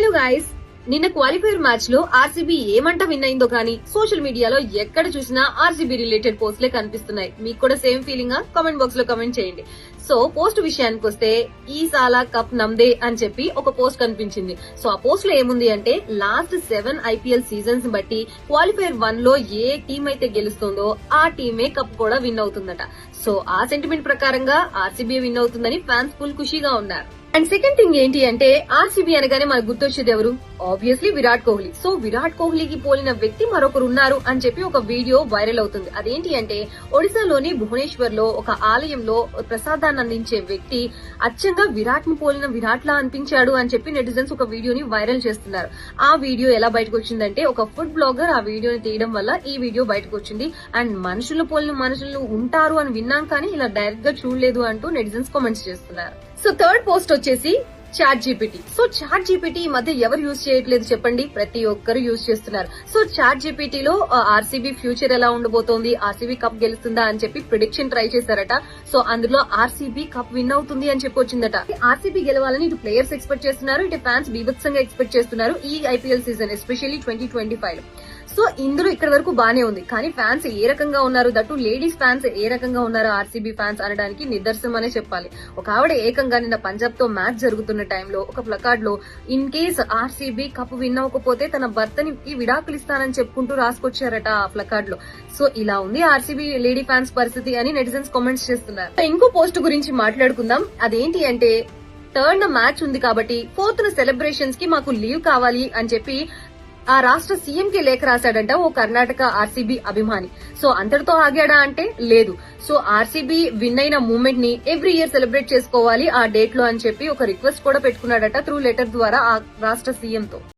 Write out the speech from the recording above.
Hello guys, నిన్న qualifier match లో RCB ఏమంట విన్ అయిందో కానీ సోషల్ మీడియాలో ఎక్కడ చూసినా ఆర్సీబీ రిలేటెడ్ పోస్ట్లే కనిపిస్తున్నాయి. మీకు కూడా సేమ్ ఫీలింగ్ కామెంట్ బాక్స్ లో కామెంట్ చేయండి. సో పోస్ట్ విషయానికి వస్తే ఈ సాలా కప్ నమ్దే అని చెప్పి ఒక పోస్ట్ కనిపించింది. సో ఆ పోస్ట్ లో ఏముంది అంటే లాస్ట్ 7 IPL సీజన్స్ బట్టి క్వాలిఫైర్ 1 లో ఏ టీం అయితే గెలుస్తుందో ఆ టీమే కప్ కూడా విన్ అవుతుందట. సో ఆ సెంటిమెంట్ ప్రకారంగా ఆర్సీబీ విన్ అవుతుందని ఫ్యాన్స్ ఫుల్ ఖుషీగా ఉన్నారు. అండ్ సెకండ్ థింగ్ ఏంటి అంటే ఆర్సీబీ అనగానే మనకు గుర్తొచ్చేది ఎవరు? ఆబ్వియస్లీ విరాట్ కోహ్లీ. సో విరాట్ కోహ్లీకి పోలిన వ్యక్తి మరొకరు ఉన్నారు అని చెప్పి ఒక వీడియో వైరల్ అవుతుంది. అదేంటి అంటే ఒడిశాలోని భువనేశ్వర్ లో ఒక ఆలయంలో ప్రసాదాన్ని అందించే వ్యక్తి అచ్చంగా విరాట్ ని పోలిన విరాట్ లా అనిపించాడు అని చెప్పి నెటిజన్స్ ఒక వీడియోని వైరల్ చేస్తున్నారు. ఆ వీడియో ఎలా బయటకు వచ్చిందంటే ఒక ఫుడ్ బ్లాగర్ ఆ వీడియోని తీయడం వల్ల ఈ వీడియో బయటకు వచ్చింది. అండ్ మనుషులు పోలిన మనుషులు ఉంటారు అని విన్నాం కానీ ఇలా డైరెక్ట్ గా చూడలేదు అంటూ నెటిజన్స్ కామెంట్స్ చేస్తున్నారు. సో థర్డ్ పోస్ట్ వచ్చేసి ChatGPT. So ChatGPT ఈ మధ్య ఎవరు యూజ్ చేయట్లేదు చెప్పండి? ప్రతి ఒక్కరు యూజ్ చేస్తున్నారు. సో చాట్ జీపీటీలో ఆర్సీబీ ఫ్యూచర్ ఎలా ఉండబోతోంది, ఆర్సీబీ కప్ గెలుస్తుందా అని చెప్పి ప్రిడిక్షన్ ట్రై చేశారట. సో అందులో ఆర్సీబీ కప్ విన్ అవుతుంది అని చెప్పి వచ్చిందట. ఆర్సీబీ గెలవాలని ఇటు ప్లేయర్స్ ఎక్స్పెక్ట్ చేస్తున్నారు, ఇటు ఫ్యాన్స్ బీభత్సంగా ఎక్స్పెక్ట్ చేస్తున్నారు ఈ IPL సీజన్, ఎస్పెషల్లీ 2025. సో ఇందులో ఇక్కడ వరకు బానే ఉంది, కానీ ఫ్యాన్స్ ఏ రకంగా ఉన్నారు, దట్టు లేడీస్ ఫ్యాన్స్ ఏ రకంగా ఉన్నారు ఆర్సీబీ ఫ్యాన్స్ అనడానికి నిదర్శనం అనే చెప్పాలి. ఒక ఆవిడ ఏకంగా నిన్న పంజాబ్ తో మ్యాచ్ జరుగుతున్న టైంలో ఒక ప్లకార్డ్ లో in case RCB cup win అవ్వకపోతే తన భర్తని విడాకులు ఇస్తానని చెప్పుకుంటూ రాసుకొచ్చారట ఆ ప్లకార్డ్ లో. సో ఇలా ఉంది ఆర్సీబీ లేడీ ఫ్యాన్స్ పరిస్థితి అని నెటిజన్స్ కామెంట్స్ చేస్తున్నారు. ఇంకో పోస్ట్ గురించి మాట్లాడుకుందాం. అదేంటి అంటే థర్డ్ మ్యాచ్ ఉంది కాబట్టి 4th సెలబ్రేషన్స్ కి మాకు లీవ్ కావాలి అని చెప్పి ఆ రాష్ట్ర సీఎం కి లేఖ రాశాడంట ఓ కర్ణాటక ఆర్సీబీ అభిమాని. సో అంతటితో ఆగాడా అంటే లేదు. సో ఆర్సీబీ విన్ అయిన మూమెంట్ ని ఎవ్రీ ఇయర్ సెలబ్రేట్ చేసుకోవాలి ఆ డేట్ లో అని చెప్పి ఒక రిక్వెస్ట్ కూడా పెట్టుకున్నాడట త్రూ లెటర్ ద్వారా ఆ రాష్ట్ర సీఎం తో.